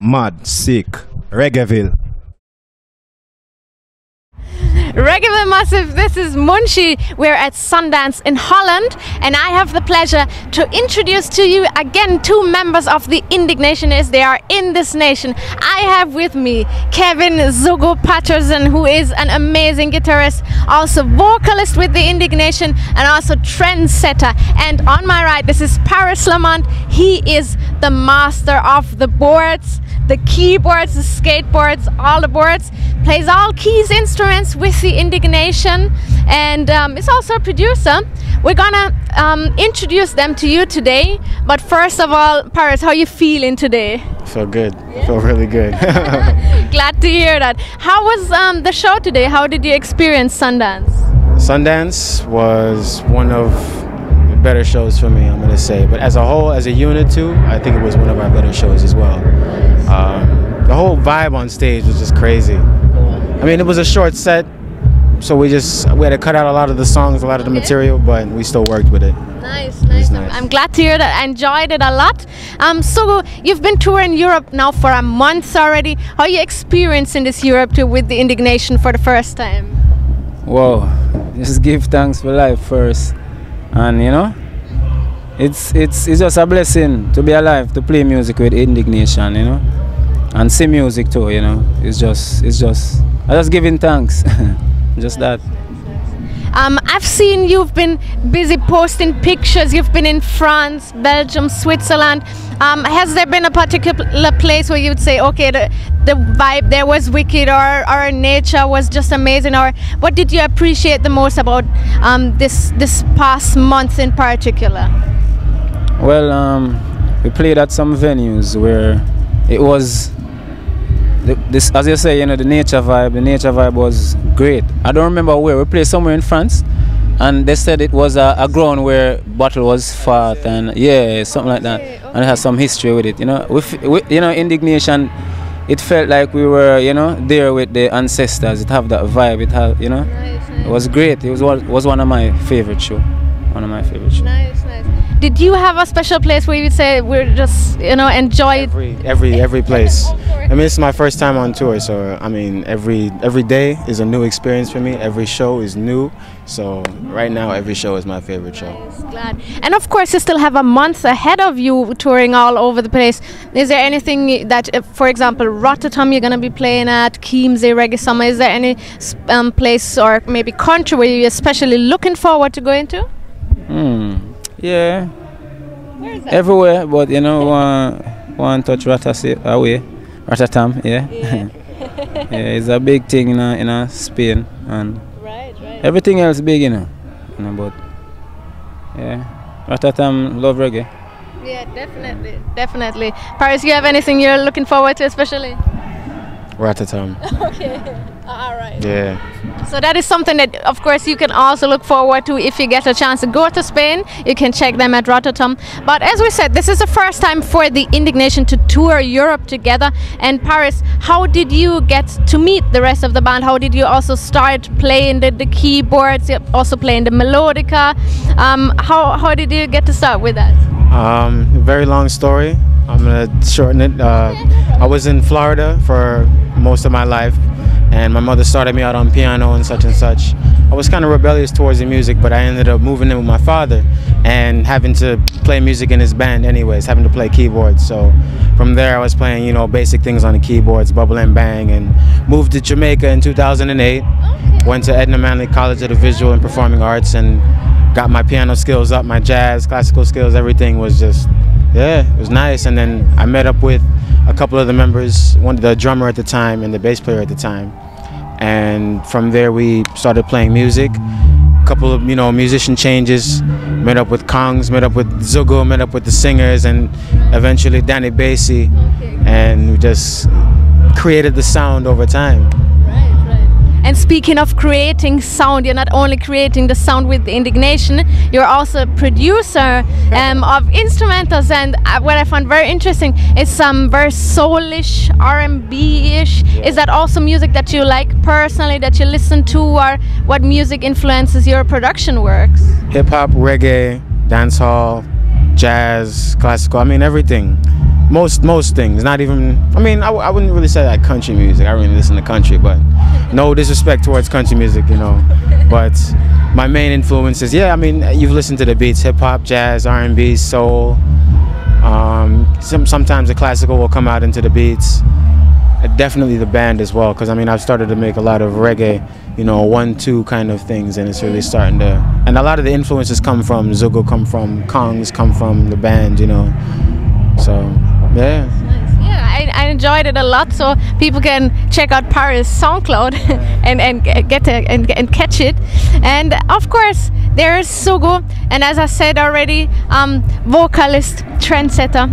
Mad, sick, Reggaeville. Reggaeville Massive, this is Munshi. We're at Sundance in Holland, and I have the pleasure to introduce to you again two members of the Indiggnation as they are in this nation. I have with me Kevin Zuggu Patterson, who is an amazing guitarist, also vocalist with the Indiggnation and also trendsetter. And on my right, this is Paris Lamont. He is the master of the boards, the keyboards, the skateboards, all the boards, plays all keys instruments with the Indiggnation, and is also a producer. We're gonna introduce them to you today, but first of all, Paris, how you feeling today? I feel good. Yeah? I feel really good. Glad to hear that. How was the show today? How did you experience Sundance? Sundance was one of the better shows for me, I'm gonna say, but as a whole, as a unit too, I think it was one of our better shows as well. The whole vibe on stage was just crazy. I mean, it was a short set, so we had to cut out a lot of the songs, a lot of the material, but we still worked with it. Nice, nice. I'm glad to hear that. I enjoyed it a lot. So you've been touring Europe now for a month already. How are you experiencing this Europe tour with the Indiggnation for the first time? Wow, just give thanks for life first, and you know, it's just a blessing to be alive, to play music with Indiggnation, you know, and see music too, you know. It's just I just giving thanks. Just that. I've seen you've been busy posting pictures. You've been in France, Belgium, Switzerland. Has there been a particular place where you would say, okay, the vibe there was wicked, or nature was just amazing, or what did you appreciate the most about this past month in particular? Well, we played at some venues where it was this, as you say, you know, the nature vibe was great. I don't remember where. We played somewhere in France, and they said it was a ground where bottle was fought, and yeah, something like that. Okay. And it has some history with it, you know. With you know, Indiggnation, it felt like we were, you know, there with the ancestors. It have that vibe. It had, you know, nice. It was great. It was one of my favorite shows. One of my favorite shows. Nice, nice. Did you have a special place where you would say we're just, you know, enjoy it? Every place. I mean, it's my first time on tour, so I mean, every day is a new experience for me. Every show is new, so right now every show is my favorite show. Nice, glad. And of course, you still have a month ahead of you touring all over the place. Is there anything that, for example, Rotterdam you're gonna be playing at, Chiemsee, Reggae Summer? Is there any place or maybe country where you're especially looking forward to going to? Yeah, where is that? Everywhere, but you know, one touch Rotterdam, yeah. Yeah. Yeah, it's a big thing in Spain, and right. Everything else big, you know, but yeah, Rotterdam love reggae. Yeah, definitely. Paris, you have anything you're looking forward to especially? Rotterdam. Okay, all right. Yeah. So that is something that, of course, you can also look forward to if you get a chance to go to Spain. You can check them at Rotterdam. But as we said, this is the first time for the Indiggnation to tour Europe together. And Paris, how did you get to meet the rest of the band? How did you also start playing the keyboards, also playing the melodica? How did you get to start with that? Very long story. I'm gonna shorten it. I was in Florida for most of my life, and my mother started me out on piano and such. I was kind of rebellious towards the music, but I ended up moving in with my father and having to play music in his band anyways, having to play keyboards. So from there I was playing, you know, basic things on the keyboards, bubble and bang, and moved to Jamaica in 2008. Okay. Went to Edna Manley College of the Visual and Performing Arts and got my piano skills up, my jazz, classical skills, everything was just, yeah, it was nice. And then I met up with a couple of the members, the drummer at the time and the bass player at the time. And from there we started playing music. A couple of, you know, musician changes, met up with Kongs, met up with Zuggu, met up with the singers, and eventually Danny Basie. Okay. And we just created the sound over time. And speaking of creating sound, you're not only creating the sound with the Indiggnation, you're also a producer of instrumentals. And what I found very interesting is some very soulish, R&B-ish. Yeah. Is that also music that you like personally, that you listen to, or what music influences your production works? Hip-hop, reggae, dancehall, jazz, classical, I mean everything. most things. Not even. I mean, I wouldn't really say like country music. I really listen to country, but no disrespect towards country music, you know. But my main influences, yeah. I mean, you've listened to the beats: hip hop, jazz, R&B, soul. Sometimes the classical will come out into the beats. Definitely the band as well, because I mean I've started to make a lot of reggae, you know, 1-2 kind of things, and it's really starting to. And a lot of the influences come from Zuggu, come from Kongs, come from the band, you know. So yeah. Nice. Yeah, I enjoyed it a lot. So people can check out Paris SoundCloud and get it and catch it. And of course there is Zuggu, and as I said already, vocalist, trendsetter,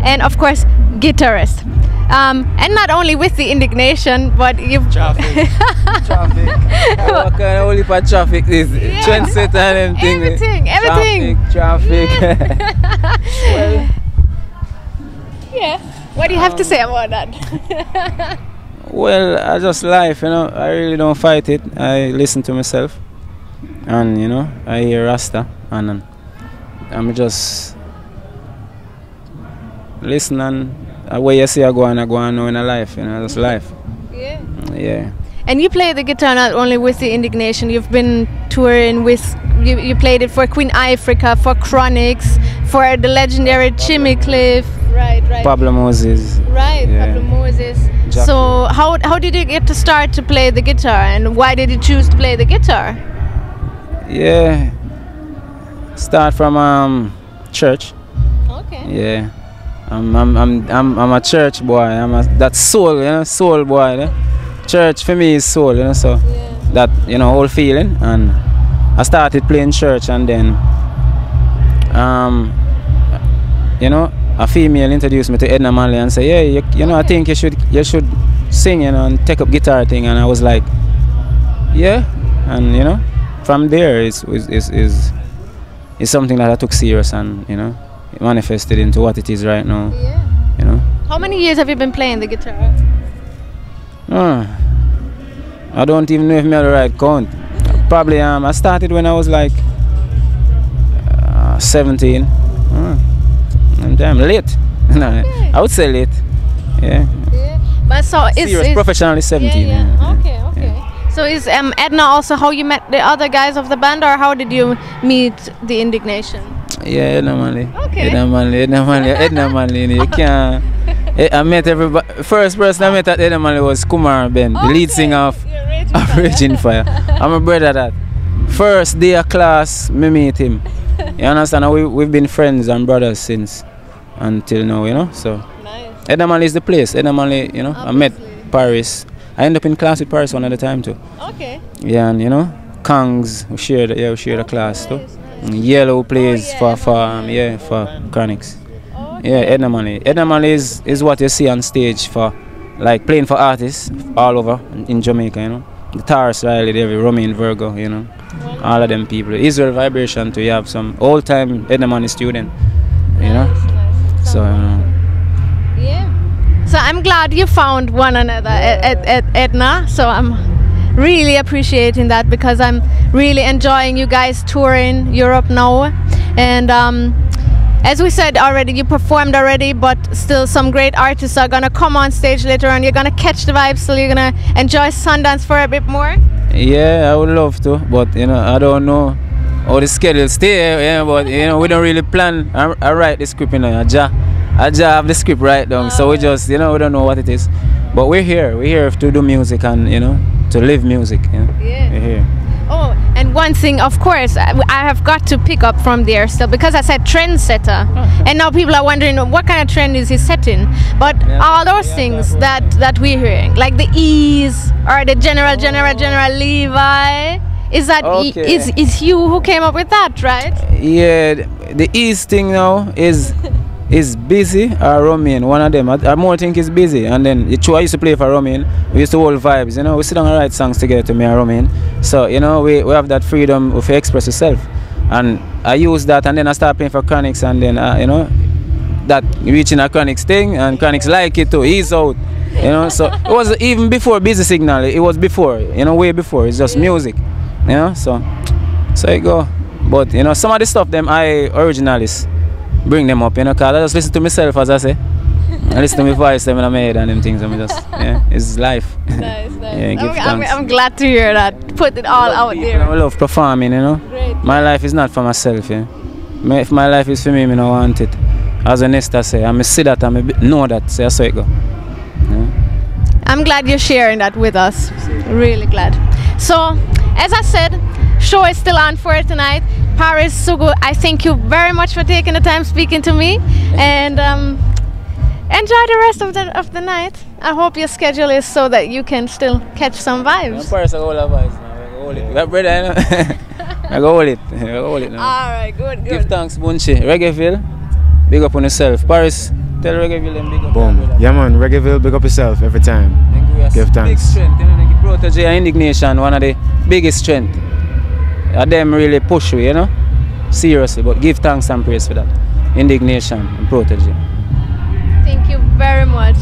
and of course guitarist. And not only with the Indiggnation, but you've traffic. What kind of only for traffic is trendsetter and everything. Everything. Traffic. Well, yeah. What do you have to say about that? Well, I just life, you know. I really don't fight it. I listen to myself, and you know, I hear Rasta, and I'm just listen and. Where you see I go on now in a life, you know, that's life. Yeah. Yeah. And you play the guitar not only with the Indiggnation, you've been touring with, you played it for Queen Africa, for Chronics, for the legendary Jimmy Cliff. Right. Pablo Moses. Right, yeah. Pablo Moses. Exactly. So how did you get to start to play the guitar, and why did you choose to play the guitar? Yeah. Start from church. Okay. Yeah. I'm a church boy. That soul, you know, soul boy. You know? Church for me is soul, you know. So that, you know, whole feeling. And I started playing church, and then, you know, a female introduced me to Edna Manley and said, "Yeah, you know, I think you should sing, you know, and take up guitar thing." And I was like, "Yeah," and you know, from there is something that I took serious, and you know. It manifested into what it is right now. Yeah. You know. How many years have you been playing the guitar? I don't even know if I have the right count. Probably I started when I was like 17. And I'm late. Okay. I would say late. Yeah. But so serious professionally 17. Yeah. Okay. Yeah. So is Edna also how you met the other guys of the band, or how did you meet the Indiggnation? Yeah, Edna Manley. Okay. Edna Manley. You can't. I met everybody. First person I met at Edna Manley was Kumar Ben, the lead singer of Raging Fire. I'm a brother that. First day of class, me meet him. You understand? We've been friends and brothers since until now, you know. So nice. Edna Manley is the place. Edna Manley, you know. Obviously. I met Paris. I ended up in class with Paris one at a time too. Okay. Yeah, and you know, Kongs, we shared a class too. Yellow plays for Chronics. Okay. Yeah, Edna Manley. Edna Manley is what you see on stage for, like playing for artists all over in Jamaica, you know. The Taurus Riley, David, Romain Virgo, you know. All of them people. Israel Vibration too, you have some old time Edna Manley student, you know. Nice. So yeah. So I'm glad you found one another at Edna. So I'm really appreciating that, because I'm really enjoying you guys touring Europe now. And as we said already, you performed already, but still some great artists are gonna come on stage later on. You're gonna catch the vibes, so you're gonna enjoy Sundance for a bit more. Yeah, I would love to, but you know, I don't know how the schedule stay. Yeah, but you know, we don't really plan. I write the script, you know. I just have the script right down, so we just, you know, we don't know what it is. But we're here to do music and, you know, to live music. You know? Yeah. We're here. Oh, and one thing, of course, I have got to pick up from there still, because I said trendsetter, and now people are wondering what kind of trend is he setting. But all those things that we're hearing, like the Ease or the General Levi, is that is you who came up with that, right? Yeah, the Ease thing now is Busy or Romain, one of them. I more think it's Busy, and then I used to play for Romain. We used to hold vibes, you know. We sit down and write songs together to me and Romain. So you know, we have that freedom of express yourself, and I use that, and then I start playing for Chronics, and then you know, that reaching a Chronics thing, and Chronics like it too. He's out, you know. So it was even before Busy Signal. It was before, you know, way before. It's just music, you know. So it go. But you know, some of the stuff them I originalists bring them up, you know, because I just listen to myself, as I say. I listen to my voice them in my head and them things. I'm just, yeah, it's life. Nice. Yeah, give thanks. I'm glad to hear that. Put it all out there. I love performing, you know. Great. My life is not for myself, yeah. If my life is for me, I don't want it. As a Nesta say, I see that, I know that, so that's how it go. Yeah. I'm glad you're sharing that with us. Really glad. So, as I said, show is still on for tonight. Paris, Zuggu, I thank you very much for taking the time speaking to me, and enjoy the rest of the night. I hope your schedule is so that you can still catch some vibes. Paris, I got all the vibes now. I hold it. That brother, you know? I got hold it. I got hold it now. All right, good. Give thanks, Munchi. Reggaeville, big up on yourself. Paris, tell Reggaeville and big up. Boom. Yeah, man. Reggaeville, big up yourself every time. Give thanks. Big strength. You know, the Protege and Indiggnation, one of the biggest strength. Them really push you, you know, seriously. But give thanks and praise for that. Indiggnation and Protege. Thank you very much.